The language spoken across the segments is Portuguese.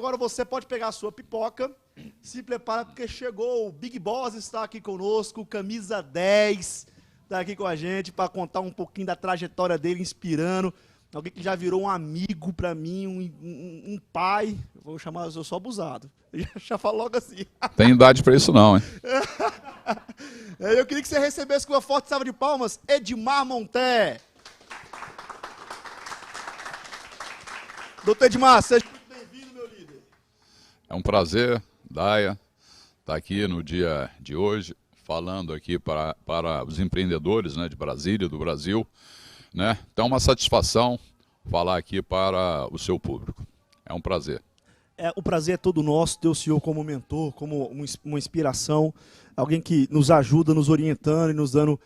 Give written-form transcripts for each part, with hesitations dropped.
agora você pode pegar a sua pipoca, se prepara porque chegou, o Big Boss está aqui conosco, camisa 10, está aqui com a gente para contar um pouquinho da trajetória dele, inspirando, alguém que já virou um amigo para mim, um pai, vou chamar, eu sou abusado, já falo logo assim. Tem idade para isso não, hein? Eu queria que você recebesse com uma forte salva de palmas, Edmar Monté. Doutor Edmar, seja muito bem-vindo, meu líder. É um prazer, Daia, estar aqui no dia de hoje, falando aqui para os empreendedores, né, de Brasília, do Brasil, né? Então é uma satisfação falar aqui para o seu público. É um prazer. O prazer é todo nosso ter o senhor como mentor, como uma inspiração, alguém que nos ajuda, nos orientando e nos dando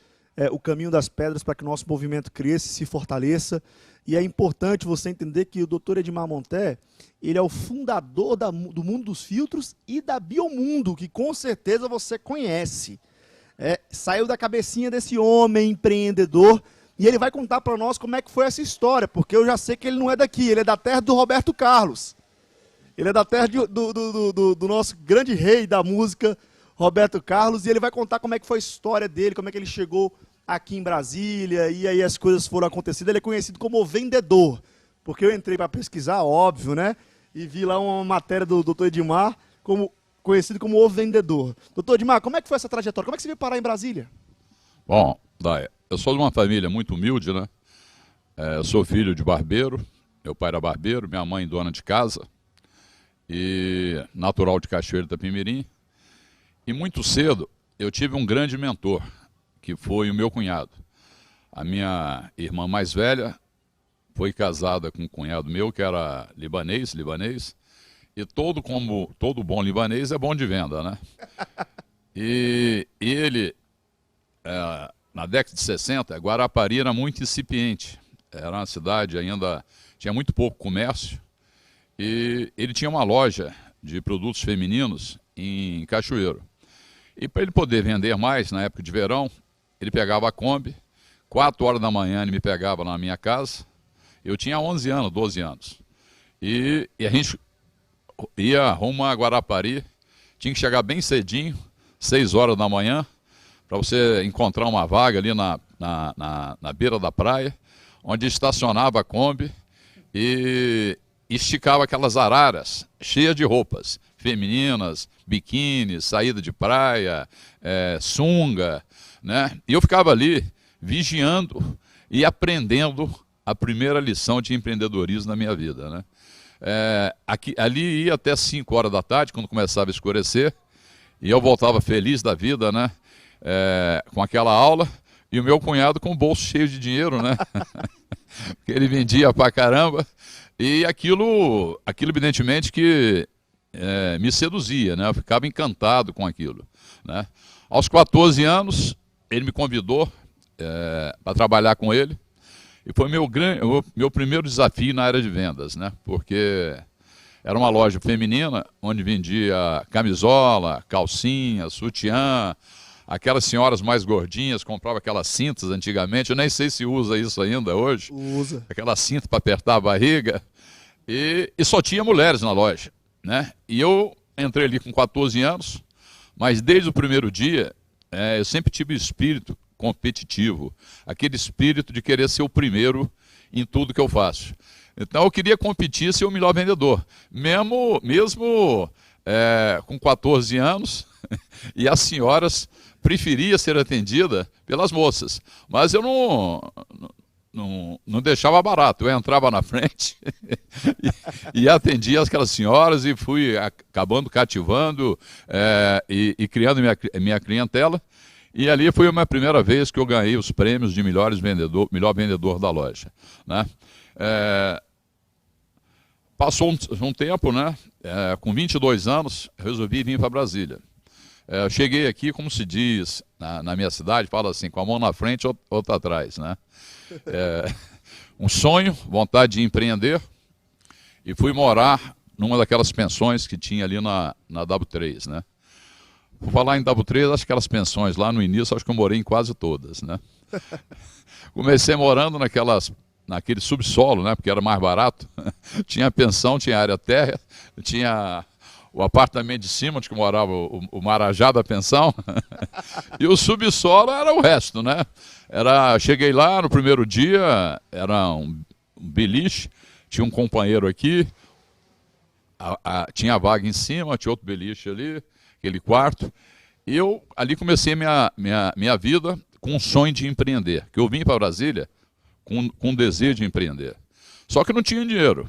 o caminho das pedras para que o nosso movimento cresça e se fortaleça. E é importante você entender que o Dr. Edmar Monté, ele é o fundador do Mundo dos Filtros e da Biomundo, que com certeza você conhece. Saiu da cabecinha desse homem empreendedor e ele vai contar para nós como é que foi essa história, porque eu já sei que ele não é daqui, ele é da terra do Roberto Carlos. Ele é da terra do nosso grande rei da música, Roberto Carlos, e ele vai contar como é que foi a história dele, como é que ele chegou aqui em Brasília, e aí as coisas foram acontecendo. Ele é conhecido como o vendedor, porque eu entrei para pesquisar, óbvio, né? E vi lá uma matéria do Dr. Edmar, conhecido como o vendedor. Dr. Edmar, como é que foi essa trajetória? Como é que você veio parar em Brasília? Bom, Daia, eu sou de uma família muito humilde, né? Eu sou filho de barbeiro, meu pai era barbeiro, minha mãe dona de casa, e natural de Cachoeiro de Itapemirim. E muito cedo eu tive um grande mentor, que foi o meu cunhado. A minha irmã mais velha foi casada com um cunhado meu, que era libanês, e todo bom libanês é bom de venda, né? E ele, na década de 60, Guarapari era muito incipiente, era uma cidade ainda, tinha muito pouco comércio, e ele tinha uma loja de produtos femininos em Cachoeiro. E para ele poder vender mais, na época de verão, ele pegava a Kombi, 4 horas da manhã ele me pegava na minha casa, eu tinha 11 anos, 12 anos, e a gente ia rumo a Guarapari, tinha que chegar bem cedinho, 6 horas da manhã, para você encontrar uma vaga ali na beira da praia, onde estacionava a Kombi e esticava aquelas araras cheias de roupas femininas, biquíni, saída de praia, sunga, né? E eu ficava ali vigiando e aprendendo a primeira lição de empreendedorismo na minha vida, né? Ali ia até 5 horas da tarde, quando começava a escurecer, e eu voltava feliz da vida, né? Com aquela aula, e o meu cunhado com o bolso cheio de dinheiro, né? Porque ele vendia pra caramba, e aquilo evidentemente que me seduzia, né? Eu ficava encantado com aquilo, né? Aos 14 anos, ele me convidou para trabalhar com ele, e foi meu primeiro desafio na área de vendas, né? Porque era uma loja feminina, onde vendia camisola, calcinha, sutiã, aquelas senhoras mais gordinhas compravam aquelas cintas antigamente, eu nem sei se usa isso ainda hoje. Usa. Aquela cinta para apertar a barriga, e só tinha mulheres na loja, né? E eu entrei ali com 14 anos, mas desde o primeiro dia, eu sempre tive espírito competitivo, aquele espírito de querer ser o primeiro em tudo que eu faço. Então eu queria competir, ser o melhor vendedor, mesmo com 14 anos, e as senhoras preferiam ser atendidas pelas moças, mas eu não deixava barato, eu entrava na frente e atendia aquelas senhoras e fui acabando cativando e criando minha clientela. E ali foi a minha primeira vez que eu ganhei os prêmios de melhor vendedor da loja, né? Passou um tempo, né? Com 22 anos, resolvi vir para Brasília. Eu cheguei aqui, como se diz na minha cidade, fala assim, com a mão na frente ou outra atrás, né? Um sonho, vontade de empreender, e fui morar numa daquelas pensões que tinha ali na W3, né? Vou falar em W3, acho que aquelas pensões lá no início, acho que eu morei em quase todas, né? Comecei morando naquelas naquele subsolo, né, porque era mais barato. Tinha pensão, tinha área térrea, tinha o apartamento de cima, onde que morava o marajá da pensão, e o subsolo era o resto, né? Cheguei lá no primeiro dia, era um beliche, tinha um companheiro aqui, tinha a vaga em cima, tinha outro beliche ali, aquele quarto, e eu ali comecei minha vida com um sonho de empreender, que eu vim para Brasília com um desejo de empreender. Só que não tinha dinheiro.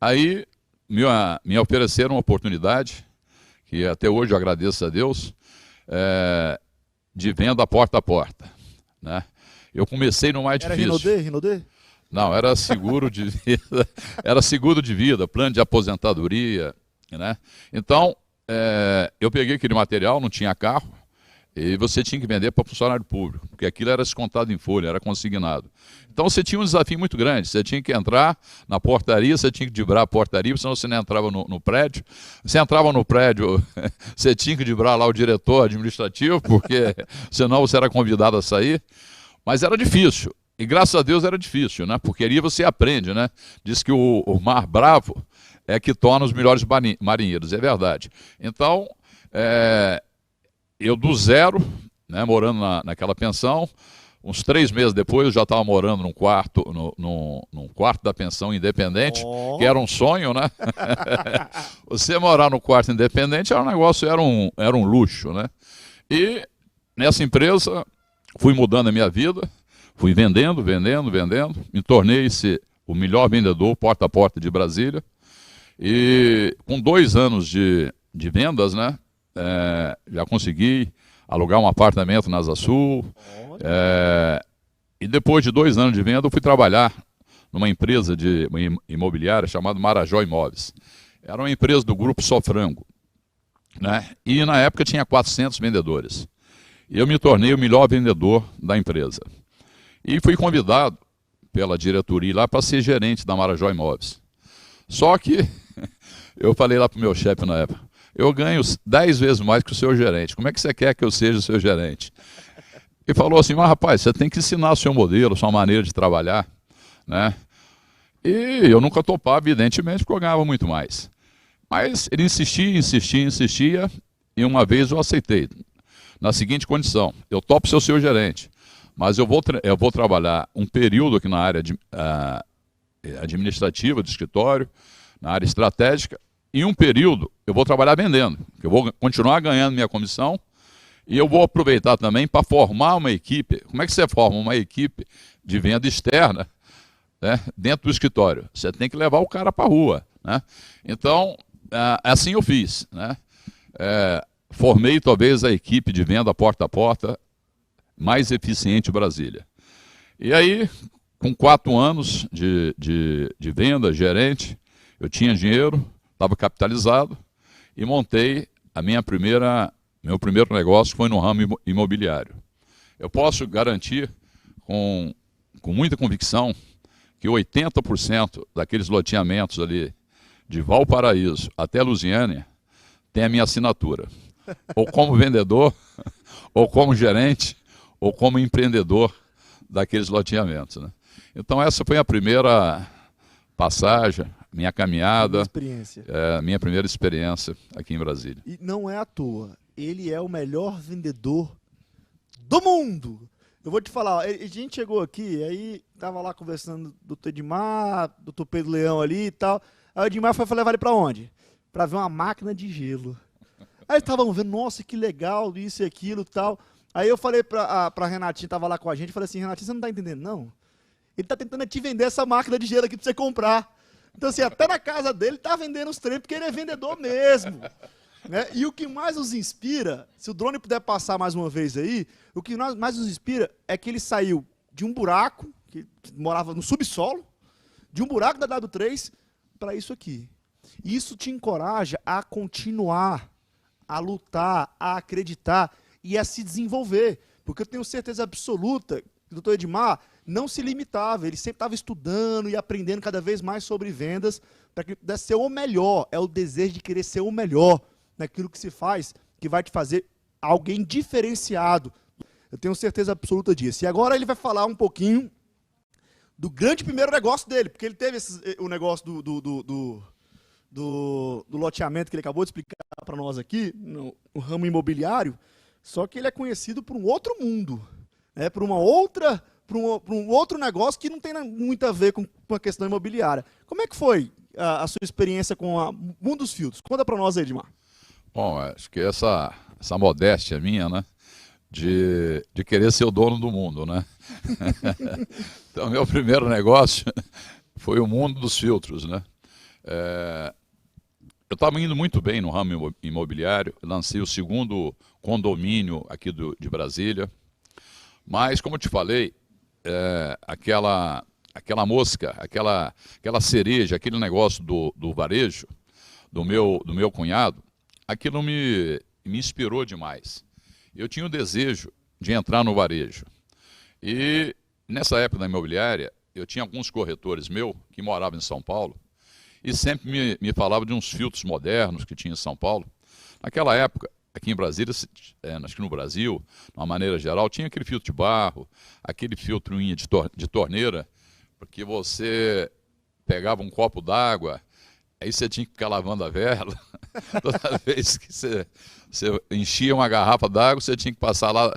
Aí me ofereceram uma oportunidade, que até hoje eu agradeço a Deus, de venda porta a porta. Né? Eu comecei no mais difícil. Era Rinodê? Não, era seguro de vida, era seguro de vida, plano de aposentadoria. Né? Então, eu peguei aquele material, não tinha carro, e você tinha que vender para funcionário público, porque aquilo era descontado em folha, era consignado. Então você tinha um desafio muito grande, você tinha que entrar na portaria, você tinha que dibrar a portaria, senão você não entrava no prédio. Você entrava no prédio, você tinha que dibrar lá o diretor administrativo, porque senão você era convidado a sair. Mas era difícil, e graças a Deus era difícil, né? Porque ali você aprende, né? Diz que o mar bravo é que torna os melhores marinheiros, é verdade. Então, eu do zero, né, morando naquela pensão, uns 3 meses depois eu já estava morando num quarto, num quarto da pensão independente, que era um sonho, né? Você morar no quarto independente era um negócio, era um luxo, né? E nessa empresa fui mudando a minha vida, fui vendendo, me tornei o melhor vendedor porta a porta de Brasília. E com 2 anos de vendas, né? Já consegui alugar um apartamento na Asa Sul. E depois de 2 anos de venda, eu fui trabalhar numa empresa imobiliária chamada Marajó Imóveis. Era uma empresa do grupo Sofrango. Né? E na época tinha 400 vendedores. E eu me tornei o melhor vendedor da empresa. E fui convidado pela diretoria lá para ser gerente da Marajó Imóveis. Só que eu falei lá para o meu chefe na época, eu ganho 10 vezes mais que o seu gerente. Como é que você quer que eu seja o seu gerente? E falou assim, mas rapaz, você tem que ensinar o seu modelo, sua maneira de trabalhar. Né? E eu nunca topava, evidentemente, porque eu ganhava muito mais. Mas ele insistia, e uma vez eu aceitei. Na seguinte condição, eu topo ser o seu gerente, mas eu vou trabalhar um período aqui na área administrativa do escritório, na área estratégica, e um período eu vou trabalhar vendendo, que eu vou continuar ganhando minha comissão, e eu vou aproveitar também para formar uma equipe. Como é que você forma uma equipe de venda externa, né, dentro do escritório? Você tem que levar o cara para a rua. Né? Então, assim eu fiz. Né? Formei talvez a equipe de venda porta a porta mais eficiente de Brasília. E aí, com 4 anos de venda, gerente, eu tinha dinheiro, estava capitalizado e montei meu primeiro negócio foi no ramo imobiliário. Eu posso garantir com muita convicção que 80% daqueles loteamentos ali de Valparaíso até Lusiânia tem a minha assinatura. Ou como vendedor, ou como gerente, ou como empreendedor daqueles loteamentos. Né? Então essa foi a primeira passagem, minha caminhada, minha primeira experiência aqui em Brasília. E não é à toa, ele é o melhor vendedor do mundo. Eu vou te falar, a gente chegou aqui, aí tava lá conversando do Dr. Edmar, Dr. Pedro Leão ali e tal. Aí o Edmar foi levar ele para onde? Para ver uma máquina de gelo. Aí estavam vendo, nossa, que legal, isso e aquilo e tal. Aí eu falei pra Renatinha, tava lá com a gente, falei assim, Renatinha, você não tá entendendo, não? Ele tá tentando te vender essa máquina de gelo aqui pra você comprar. Então, assim, até na casa dele tá vendendo os trem, porque ele é vendedor mesmo. Né? E o que mais nos inspira, se o drone puder passar mais uma vez aí, o que mais nos inspira é que ele saiu de um buraco, que morava no subsolo, de um buraco da W3 para isso aqui. E isso te encoraja a continuar, a lutar, a acreditar e a se desenvolver. Porque eu tenho certeza absoluta que o Dr. Edmar não se limitava, ele sempre estava estudando e aprendendo cada vez mais sobre vendas para que ele pudesse ser o melhor. É o desejo de querer ser o melhor naquilo que se faz, que vai te fazer alguém diferenciado. Eu tenho certeza absoluta disso. E agora ele vai falar um pouquinho do grande primeiro negócio dele, porque ele teve o negócio do loteamento que ele acabou de explicar para nós aqui, no ramo imobiliário, só que ele é conhecido por um outro mundo, né, por um outro negócio que não tem muito a ver com a questão imobiliária. Como é que foi a sua experiência com o mundo dos filtros? Conta para nós aí, Edmar. Bom, acho que essa modéstia minha, né? De querer ser o dono do mundo, né? Então, meu primeiro negócio foi o mundo dos filtros, né? Eu estava indo muito bem no ramo imobiliário, lancei o segundo condomínio aqui de Brasília, mas, como eu te falei, aquela mosca, aquela cereja, aquele negócio do varejo, do meu cunhado, aquilo me inspirou demais. Eu tinha o desejo de entrar no varejo. E nessa época da imobiliária, eu tinha alguns corretores meus que moravam em São Paulo e sempre me falavam de uns filtros modernos que tinha em São Paulo. Naquela época, aqui em Brasília, acho que no Brasil, de uma maneira geral, tinha aquele filtro de barro, aquele filtro de torneira, porque você pegava um copo d'água, aí você tinha que ficar lavando a vela. Toda vez que você enchia uma garrafa d'água, você tinha que passar lá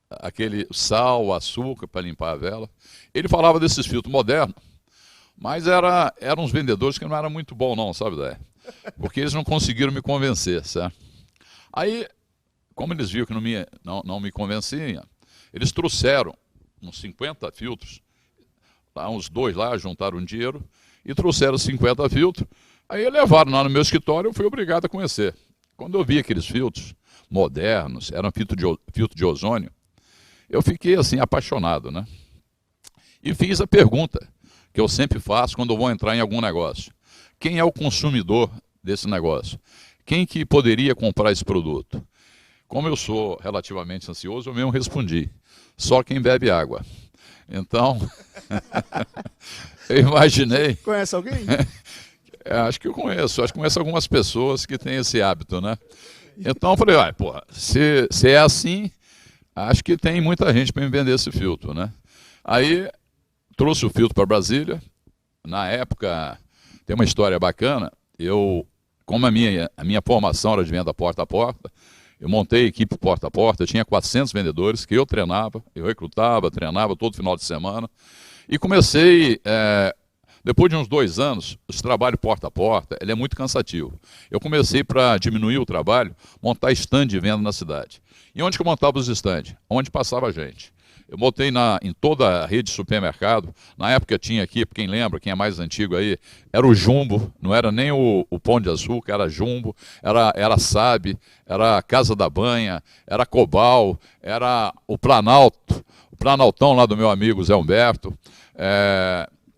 aquele sal, açúcar para limpar a vela. Ele falava desses filtros modernos, mas eram uns vendedores que não eram muito bons não, sabe, Dé? Porque eles não conseguiram me convencer, certo? Aí, como eles viram que não me convenciam, eles trouxeram uns 50 filtros, lá, uns dois lá, juntaram dinheiro e trouxeram 50 filtros. Aí levaram lá no meu escritório, eu fui obrigado a conhecer. Quando eu vi aqueles filtros modernos, eram filtro de ozônio, eu fiquei assim apaixonado, né? E fiz a pergunta que eu sempre faço quando eu vou entrar em algum negócio. Quem é o consumidor desse negócio? Quem que poderia comprar esse produto? Como eu sou relativamente ansioso, eu mesmo respondi. Só quem bebe água. Então, eu imaginei... Conhece alguém? Acho que eu conheço algumas pessoas que têm esse hábito, né? Então eu falei, porra, se é assim, acho que tem muita gente para me vender esse filtro, né? Aí trouxe o filtro para Brasília. Na época, tem uma história bacana, como a minha formação era de venda porta a porta, eu montei a equipe porta a porta, eu tinha 400 vendedores que eu treinava, eu recrutava, treinava todo final de semana, e comecei... Depois de uns 2 anos, esse trabalho porta a porta, ele é muito cansativo. Eu comecei, para diminuir o trabalho, montar stand de venda na cidade. E onde que eu montava os stands? Onde passava gente. Eu botei em toda a rede de supermercado. Na época tinha aqui, quem lembra, quem é mais antigo aí, era o Jumbo, não era nem o Pão de Açúcar, era Jumbo, era Sabe, era Casa da Banha, era Cobal, era o Planaltão lá do meu amigo Zé Humberto.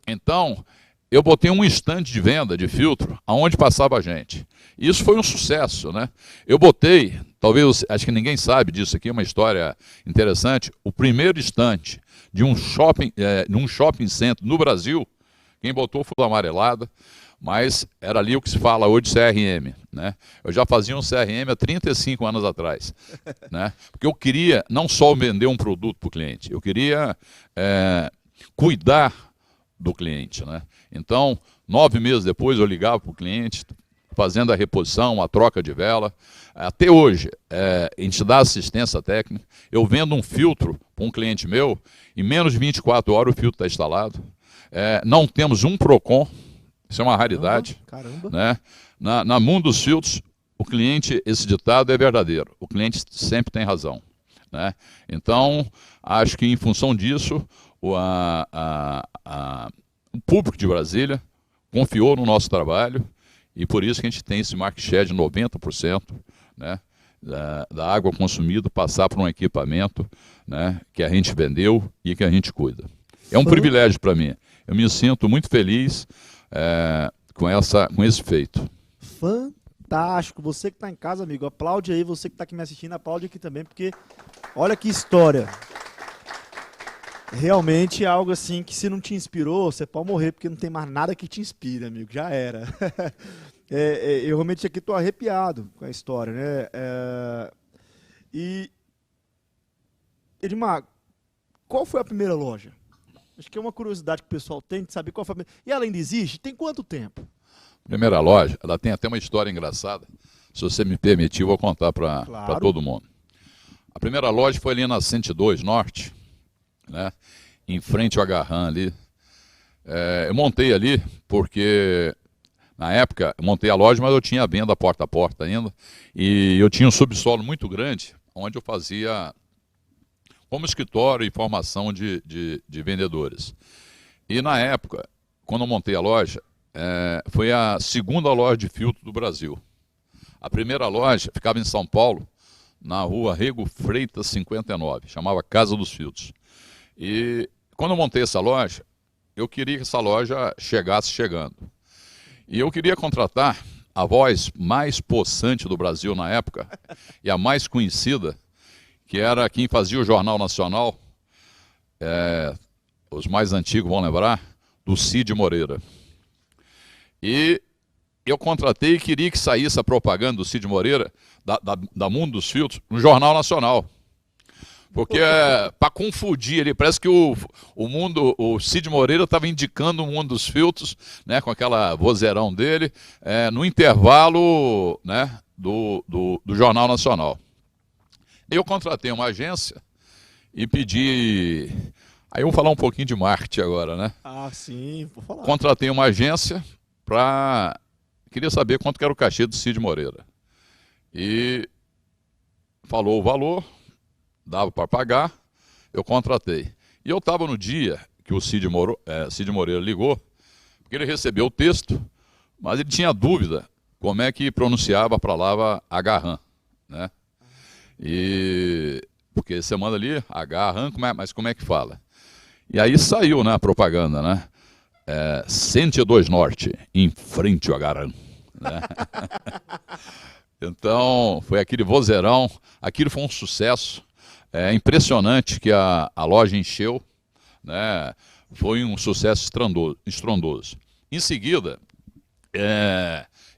Então, eu botei um estande de venda de filtro aonde passava a gente. Isso foi um sucesso, né? Eu botei, talvez, acho que ninguém sabe disso aqui, é uma história interessante, o primeiro estande de um shopping center no Brasil, quem botou foi a Amarelada, mas era ali o que se fala hoje de CRM, né? Eu já fazia um CRM há 35 anos atrás, né? Porque eu queria não só vender um produto para o cliente, eu queria cuidar do cliente, né? Então, 9 meses depois eu ligava para o cliente, fazendo a reposição, a troca de vela. Até hoje, a gente dá assistência técnica. Eu vendo um filtro para um cliente meu, em menos de 24 horas o filtro está instalado. Não temos um PROCON, isso é uma raridade. Caramba. Né? Na mundo dos filtros, o cliente, esse ditado é verdadeiro, o cliente sempre tem razão. Né? Então, acho que em função disso, o público de Brasília confiou no nosso trabalho e por isso que a gente tem esse market share de 90%, né, da água consumida passar por um equipamento, né, que a gente vendeu e que a gente cuida. É um privilégio para mim. Eu me sinto muito feliz com esse feito. Fantástico. Você que está em casa, amigo, aplaude aí. Você que está aqui me assistindo, aplaude aqui também, porque olha que história. Realmente é algo assim que se não te inspirou, você pode morrer, porque não tem mais nada que te inspire, amigo. Já era. Eu realmente aqui estou arrepiado com a história, né? E, Edmar, qual foi a primeira loja? Acho que é uma curiosidade que o pessoal tem de saber qual a família. E ela ainda existe? Tem quanto tempo? Primeira loja, ela tem até uma história engraçada. Se você me permitir, eu vou contar para Claro. todo mundo. A primeira loja foi ali na 102 Norte, né? Em frente ao Agarran ali. Eu montei ali porque, na época, eu montei a loja, mas eu tinha a venda porta a porta ainda. E eu tinha um subsolo muito grande, onde eu fazia como escritório e formação de vendedores. E na época, quando eu montei a loja, foi a segunda loja de filtro do Brasil. A primeira loja ficava em São Paulo, na rua Rego Freitas 59, chamava Casa dos Filtros. E quando eu montei essa loja, eu queria que essa loja chegasse chegando. E eu queria contratar a voz mais possante do Brasil na época, e a mais conhecida, que era quem fazia o Jornal Nacional, os mais antigos vão lembrar, do Cid Moreira. E eu contratei e queria que saísse a propaganda do Cid Moreira, da Mundo dos Filtros, no Jornal Nacional. Porque para confundir ele, parece que o Cid Moreira estava indicando o Mundo dos Filtros, né, com aquela vozeirão dele, no intervalo, né, do Jornal Nacional. Eu contratei uma agência e pedi. Aí eu vou falar um pouquinho de marketing agora, né? Ah, sim, vou falar. Contratei uma agência para. Queria saber quanto que era o cachê do Cid Moreira. E falou o valor, dava para pagar, eu contratei. E eu estava no dia que o Cid Moreira ligou, porque ele recebeu o texto, mas ele tinha dúvida como é que pronunciava a palavra agarran, né? E porque você manda ali, agarran, mas como é que fala? E aí saiu, né, a propaganda, né? 102 Norte, em frente ao agarran, né? Então, foi aquele vozeirão, aquilo foi um sucesso. É impressionante que a loja encheu, né? Foi um sucesso estrondoso. Em seguida,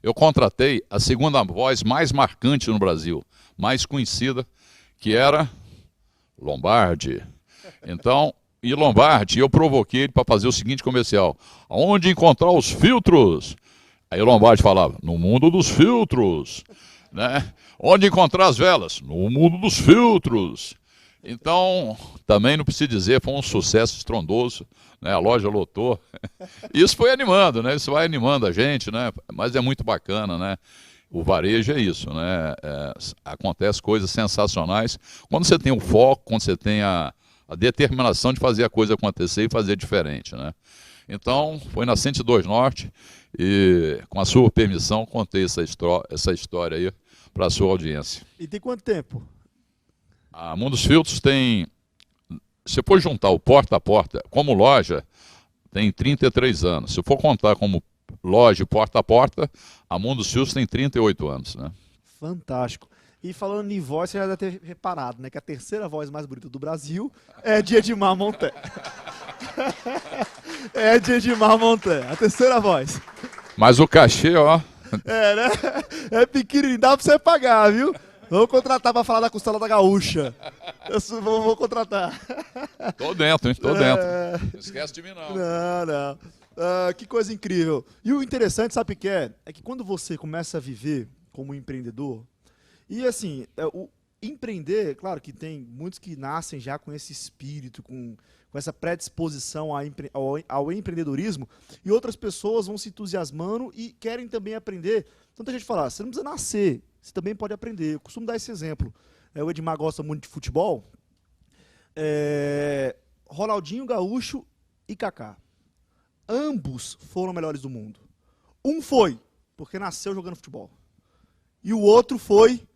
eu contratei a segunda voz mais marcante no Brasil, mais conhecida, que era Lombardi. Então, e Lombardi, eu provoquei ele para fazer o seguinte comercial: onde encontrar os filtros? Aí o Lombardi falava, no mundo dos filtros, né? Onde encontrar as velas? No mundo dos filtros. Então, também não preciso dizer, foi um sucesso estrondoso, né? A loja lotou. Isso foi animando, né? Isso vai animando a gente, né? Mas é muito bacana, né? O varejo é isso, né? Acontece coisas sensacionais quando você tem o foco, quando você tem a determinação de fazer a coisa acontecer e fazer diferente, né? Então, foi na 102 Norte e, com a sua permissão, contei essa história aí para a sua audiência. E tem quanto tempo? A Mundo dos Filtros tem, se for juntar o porta a porta como loja, tem 33 anos. Se for contar como loja porta a porta, a Mundo dos Filtros tem 38 anos, né? Fantástico. E falando em voz, você já deve ter reparado, né, que a terceira voz mais bonita do Brasil é de Edmar Monteiro. É de Edmar Monteiro, a terceira voz. Mas o cachê, ó... Né? É pequenininho, dá pra você pagar, viu? Vamos contratar pra falar da costela da gaúcha. Eu vou contratar. Tô dentro, hein? Tô dentro. Não esquece de mim, não. Não. Que coisa incrível. E o interessante, sabe o que é? É que quando você começa a viver como empreendedor, e assim, o empreender, claro que tem muitos que nascem já com esse espírito, com essa predisposição ao empreendedorismo, e outras pessoas vão se entusiasmando e querem também aprender. Então deixa eu te falar, você não precisa nascer, você também pode aprender. Eu costumo dar esse exemplo. O Edmar gosta muito de futebol. Ronaldinho Gaúcho e Kaká. Ambos foram melhores do mundo. Um foi porque nasceu jogando futebol. E o outro foi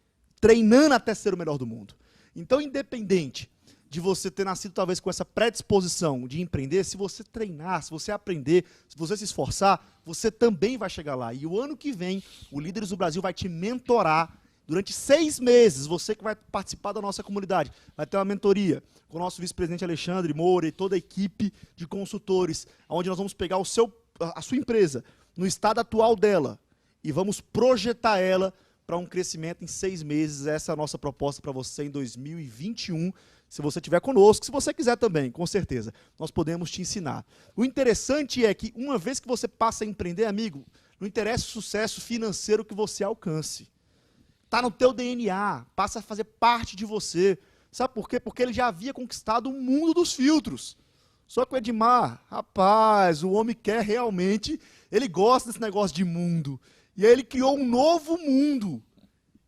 treinando até ser o melhor do mundo. Então, independente de você ter nascido talvez com essa predisposição de empreender, se você treinar, se você aprender, se você se esforçar, você também vai chegar lá. E o ano que vem, o Líderes do Brasil vai te mentorar durante 6 meses. Você que vai participar da nossa comunidade, vai ter uma mentoria com o nosso vice-presidente Alexandre Moura e toda a equipe de consultores, onde nós vamos pegar a sua empresa no estado atual dela e vamos projetar ela para um crescimento em 6 meses. Essa é a nossa proposta para você em 2021. Se você estiver conosco, se você quiser também, com certeza, nós podemos te ensinar. O interessante é que uma vez que você passa a empreender, amigo, não interessa o sucesso financeiro que você alcance. Está no teu DNA, passa a fazer parte de você. Sabe por quê? Porque ele já havia conquistado o mundo dos filtros. Só que o Edmar, rapaz, o homem quer realmente, ele gosta desse negócio de mundo. E aí ele criou um novo mundo,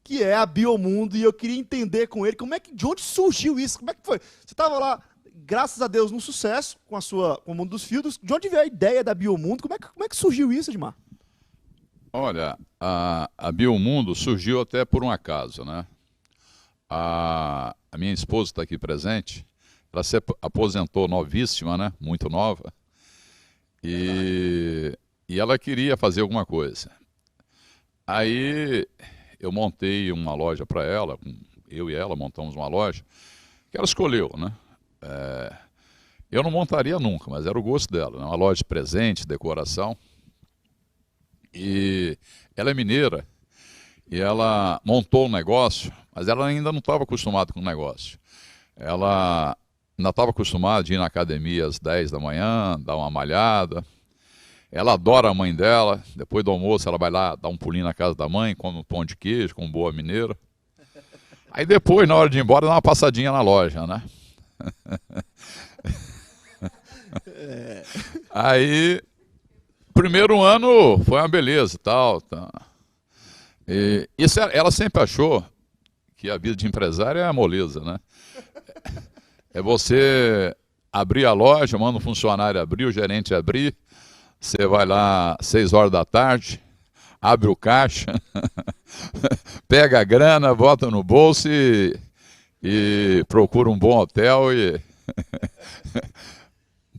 que é a Biomundo, e eu queria entender com ele de onde surgiu isso, como é que foi? Você estava lá, graças a Deus, no sucesso com o mundo dos filtros, de onde veio a ideia da Biomundo? Como é que surgiu isso, Edmar? Olha, a Biomundo surgiu até por um acaso, né? A minha esposa está aqui presente, ela se aposentou novíssima, né? Muito nova, e ela queria fazer alguma coisa. Aí eu montei uma loja para ela, eu e ela montamos uma loja, que ela escolheu, né? Eu não montaria nunca, mas era o gosto dela, né? Uma loja de presente, decoração. E ela é mineira, e ela montou um negócio, mas ela ainda não estava acostumada com o negócio. Ela ainda estava acostumada de ir na academia às 10 da manhã, dar uma malhada. Ela adora a mãe dela, depois do almoço ela vai lá dar um pulinho na casa da mãe, come um pão de queijo com boa mineira. Aí depois, na hora de ir embora, dá uma passadinha na loja, né? Aí, primeiro ano foi uma beleza e tal. Tá. E isso, ela sempre achou que a vida de empresário é a moleza, né? É você abrir a loja, manda um funcionário abrir, o gerente abrir, você vai lá às 6 horas da tarde, abre o caixa, pega a grana, bota no bolso e procura um bom hotel e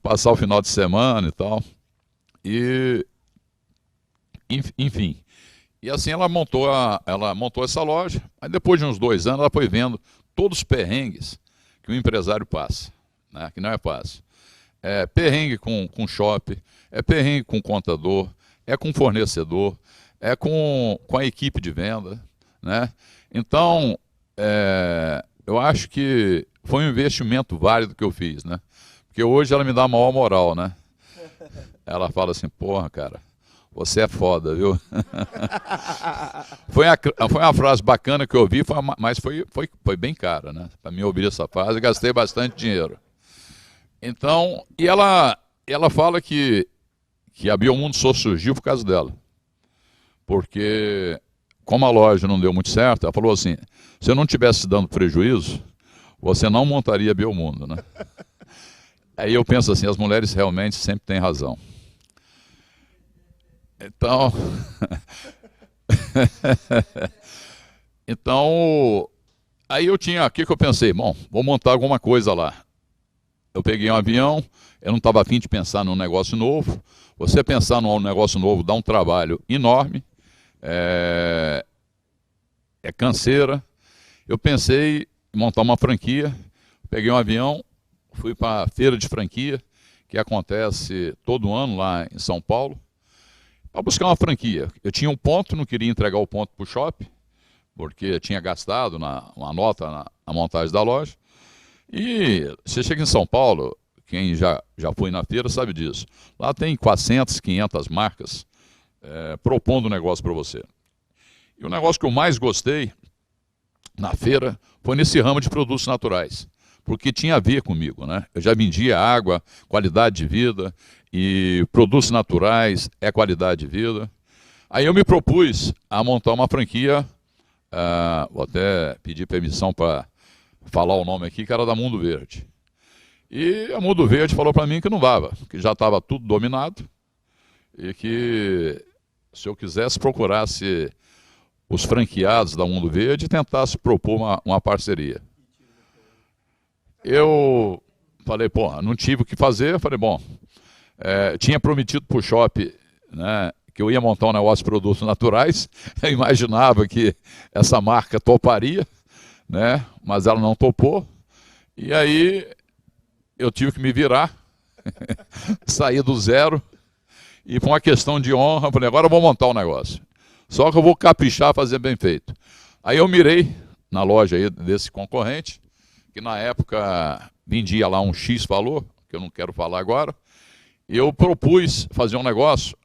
passar o final de semana e tal. E, enfim, e assim ela montou essa loja. Aí depois de uns 2 anos ela foi vendo todos os perrengues que o empresário passa, né? Que não é fácil. É perrengue com shopping, é perrengue com contador, é com fornecedor, é com a equipe de venda, né? Então, eu acho que foi um investimento válido que eu fiz, né? Porque hoje ela me dá a maior moral, né? Ela fala assim, porra, cara, você é foda, viu? Foi uma frase bacana que eu ouvi, mas foi bem cara, né? Para mim ouvir essa frase, eu gastei bastante dinheiro. Então, e ela fala que a Biomundo só surgiu por causa dela. Porque, como a loja não deu muito certo, ela falou assim, se eu não tivesse dando prejuízo, você não montaria a Biomundo, né? Aí eu penso assim, as mulheres realmente sempre têm razão. Então, aí o que eu pensei? Bom, vou montar alguma coisa lá. Eu peguei um avião, eu não estava afim de pensar num negócio novo. Você pensar num negócio novo dá um trabalho enorme, é canseira. Eu pensei em montar uma franquia, peguei um avião, fui para a feira de franquia, que acontece todo ano lá em São Paulo, para buscar uma franquia. Eu tinha um ponto, não queria entregar o ponto para o shopping, porque tinha gastado uma nota na montagem da loja. E você chega em São Paulo, quem já foi na feira sabe disso. Lá tem 400, 500 marcas propondo um negócio para você. E o negócio que eu mais gostei na feira foi nesse ramo de produtos naturais, porque tinha a ver comigo, né? Eu já vendia água, qualidade de vida, e produtos naturais é qualidade de vida. Aí eu me propus a montar uma franquia, vou até pedir permissão para falar o nome aqui, que era da Mundo Verde. E a Mundo Verde falou para mim que não dava, que já estava tudo dominado, e que se eu quisesse procurasse os franqueados da Mundo Verde e tentasse propor uma parceria. Eu falei, pô, não tive o que fazer, eu falei, bom, tinha prometido para o shopping, né, que eu ia montar um negócio de produtos naturais, eu imaginava que essa marca toparia, né, mas ela não topou, e aí eu tive que me virar, sair do zero, e por uma questão de honra, eu falei, agora eu vou montar um negócio, só que eu vou caprichar, fazer bem feito. Aí eu mirei na loja aí desse concorrente, que na época vendia lá um X valor, que eu não quero falar agora, eu propus fazer um negócio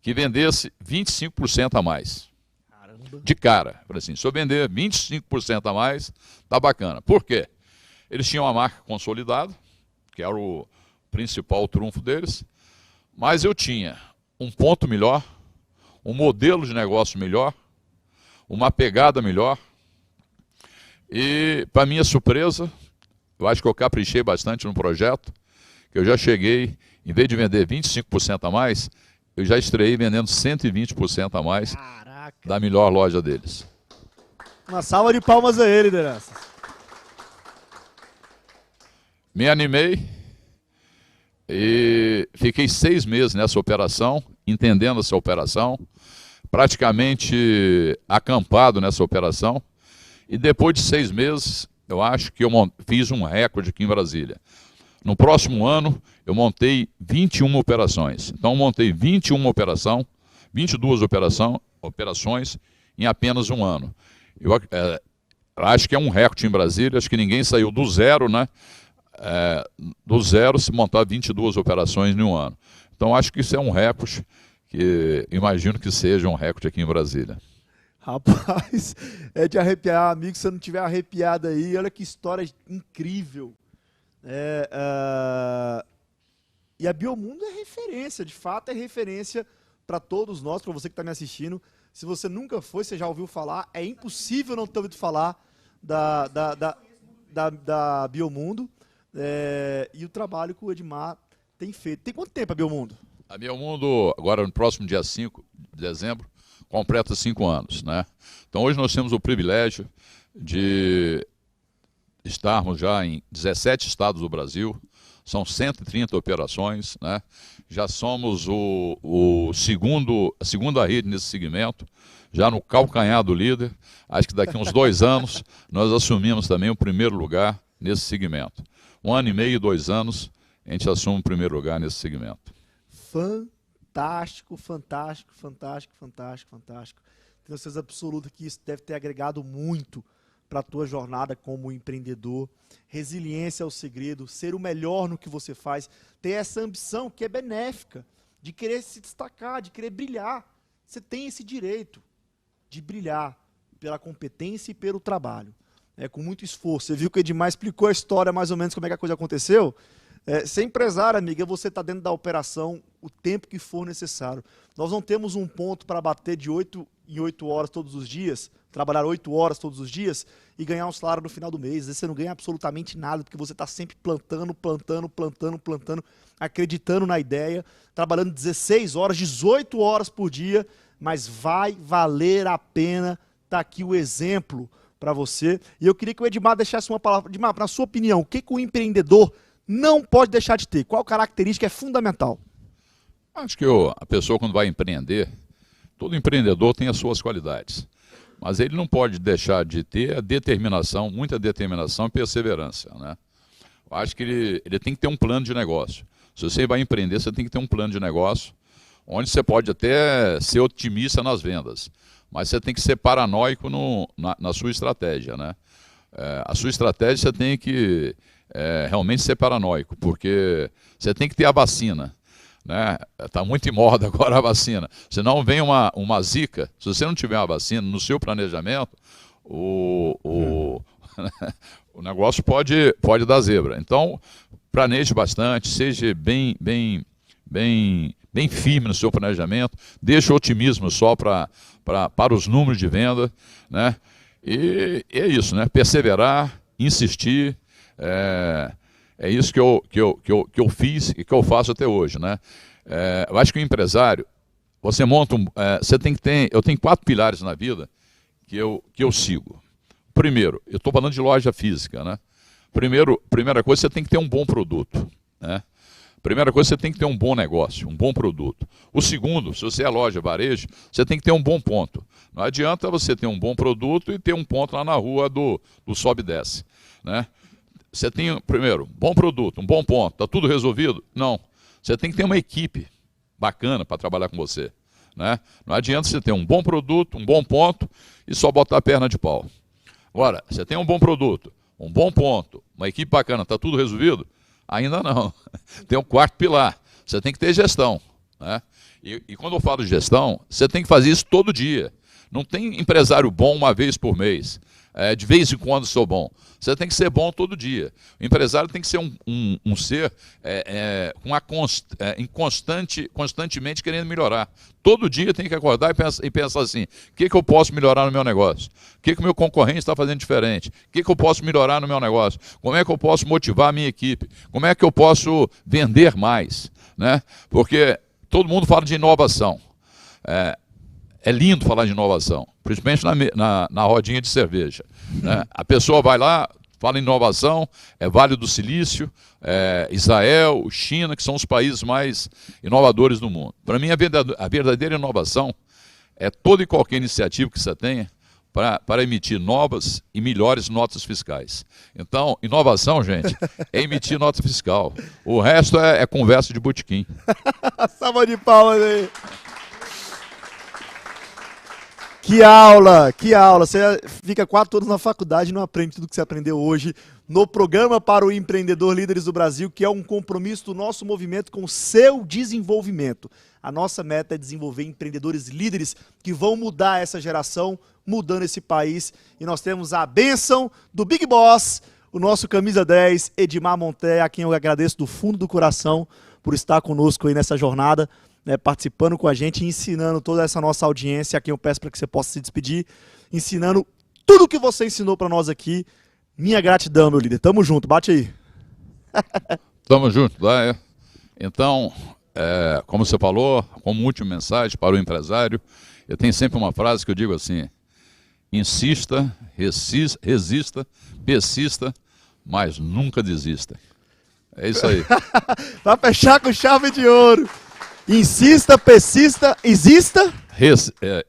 que vendesse 25% a mais. Caramba. De cara. Falei assim, se eu vender 25% a mais, tá bacana. Por quê? Eles tinham uma marca consolidada, que era o principal trunfo deles, mas eu tinha um ponto melhor, um modelo de negócio melhor, uma pegada melhor, e, para minha surpresa, eu acho que eu caprichei bastante no projeto, que eu já cheguei, em vez de vender 25% a mais, eu já estreiei vendendo 120% a mais. Caraca. Da melhor loja deles. Uma salva de palmas a ele, liderança. Me animei e fiquei 6 meses nessa operação, entendendo essa operação, praticamente acampado nessa operação, e depois de 6 meses, eu acho que eu fiz um recorde aqui em Brasília. No próximo ano, eu montei 21 operações. Então, eu montei 22 operações em apenas um ano. Eu acho que é um recorde em Brasília, acho que ninguém saiu do zero, né? Do zero se montar 22 operações em um ano. Então, acho que isso é um recorde, que imagino que seja um recorde aqui em Brasília. Rapaz, é de arrepiar, amigo, se você não tiver arrepiado aí, olha que história incrível. E a Biomundo é referência, de fato é referência para todos nós, para você que está me assistindo. Se você nunca foi, você já ouviu falar, é impossível não ter ouvido falar da Biomundo e o trabalho que o Edmar tem feito. Tem quanto tempo a Biomundo? A Biomundo, agora no próximo dia 5 de dezembro, completa 5 anos, né? Então hoje nós temos o privilégio de estarmos já em 17 estados do Brasil, são 130 operações, né? Já somos a segunda rede nesse segmento, já no calcanhar do líder. Acho que daqui a uns 2 anos nós assumimos também o primeiro lugar nesse segmento. 1 ano e meio, 2 anos, a gente assume o primeiro lugar nesse segmento. Fantástico, fantástico, fantástico, fantástico, fantástico. Tenho certeza absoluta que isso deve ter agregado muito para a tua jornada como empreendedor. Resiliência é o segredo, ser o melhor no que você faz, ter essa ambição que é benéfica, de querer se destacar, de querer brilhar. Você tem esse direito de brilhar pela competência e pelo trabalho. Com muito esforço. Você viu que o Edmar explicou a história mais ou menos como é que a coisa aconteceu? Ser empresário, amiga, você está dentro da operação o tempo que for necessário. Nós não temos um ponto para bater de 8 em 8 horas todos os dias, trabalhar 8 horas todos os dias e ganhar um salário no final do mês. Às vezes você não ganha absolutamente nada, porque você está sempre plantando, acreditando na ideia, trabalhando 16 horas, 18 horas por dia, mas vai valer a pena. Está aqui o exemplo para você. E eu queria que o Edmar deixasse uma palavra. Edmar, na sua opinião, o que o empreendedor não pode deixar de ter? Qual característica é fundamental? Acho que a pessoa, quando vai empreender, todo empreendedor tem as suas qualidades, mas ele não pode deixar de ter a determinação, muita determinação e perseverança, né? Eu acho que ele tem que ter um plano de negócio. Se você vai empreender, você tem que ter um plano de negócio, onde você pode até ser otimista nas vendas, mas você tem que ser paranoico na sua estratégia, né? A sua estratégia você tem que realmente ser paranoico, porque você tem que ter a vacina, né? Está muito em moda agora a vacina. Senão vem uma zika. Se você não tiver uma vacina no seu planejamento, o negócio pode dar zebra. Então, planeje bastante, seja bem firme no seu planejamento, deixe o otimismo só para os números de venda, né? E é isso, né? Perseverar, insistir. É isso que eu fiz e que eu faço até hoje, né? Eu acho que o empresário, você monta você tem que ter. Eu tenho 4 pilares na vida que eu sigo. Primeiro, eu estou falando de loja física, né? Primeira coisa, você tem que ter um bom produto, né? Primeira coisa, você tem que ter um bom negócio, um bom produto. O segundo, se você é loja, varejo, você tem que ter um bom ponto. Não adianta você ter um bom produto e ter um ponto lá na rua do sobe e desce, né? Você tem, primeiro, bom produto, um bom ponto, está tudo resolvido? Não. Você tem que ter uma equipe bacana para trabalhar com você, né? Não adianta você ter um bom produto, um bom ponto e só botar a perna de pau. Agora, você tem um bom produto, um bom ponto, uma equipe bacana, está tudo resolvido? Ainda não. Tem um quarto pilar, você tem que ter gestão, né? E quando eu falo de gestão, você tem que fazer isso todo dia. Não tem empresário bom uma vez por mês. De vez em quando sou bom. Você tem que ser bom todo dia. O empresário tem que ser um ser constantemente querendo melhorar. Todo dia tem que acordar e pensar assim, o que eu posso melhorar no meu negócio? O que o meu concorrente está fazendo diferente? O que eu posso melhorar no meu negócio? Como é que eu posso motivar a minha equipe? Como é que eu posso vender mais? Né? Porque todo mundo fala de inovação. É lindo falar de inovação, principalmente na rodinha de cerveja. Né? A pessoa vai lá, fala em inovação, Vale do Silício, Israel, China, que são os países mais inovadores do mundo. Para mim, a verdadeira inovação é toda e qualquer iniciativa que você tenha para emitir novas e melhores notas fiscais. Então, inovação, gente, é emitir nota fiscal. O resto é conversa de botequim. Salva de palmas aí. Que aula, que aula. Você fica 4 anos na faculdade e não aprende tudo que você aprendeu hoje no programa para o Empreendedor Líderes do Brasil, que é um compromisso do nosso movimento com o seu desenvolvimento. A nossa meta é desenvolver empreendedores líderes que vão mudar essa geração, mudando esse país. E nós temos a bênção do Big Boss, o nosso camisa 10, Edmar Monteia, a quem eu agradeço do fundo do coração por estar conosco aí nessa jornada, né, participando com a gente, ensinando toda essa nossa audiência, a quem eu peço para que você possa se despedir, ensinando tudo o que você ensinou para nós aqui. Minha gratidão, meu líder. Tamo junto, bate aí. Tamo junto, tá? Então, como você falou, como última mensagem para o empresário, eu tenho sempre uma frase que eu digo assim: insista, resista, persista, mas nunca desista. É isso aí. Para fechar com chave de ouro. Insista, persista, exista.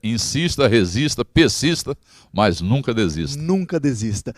Insista, resista, persista, mas nunca desista. Nunca desista.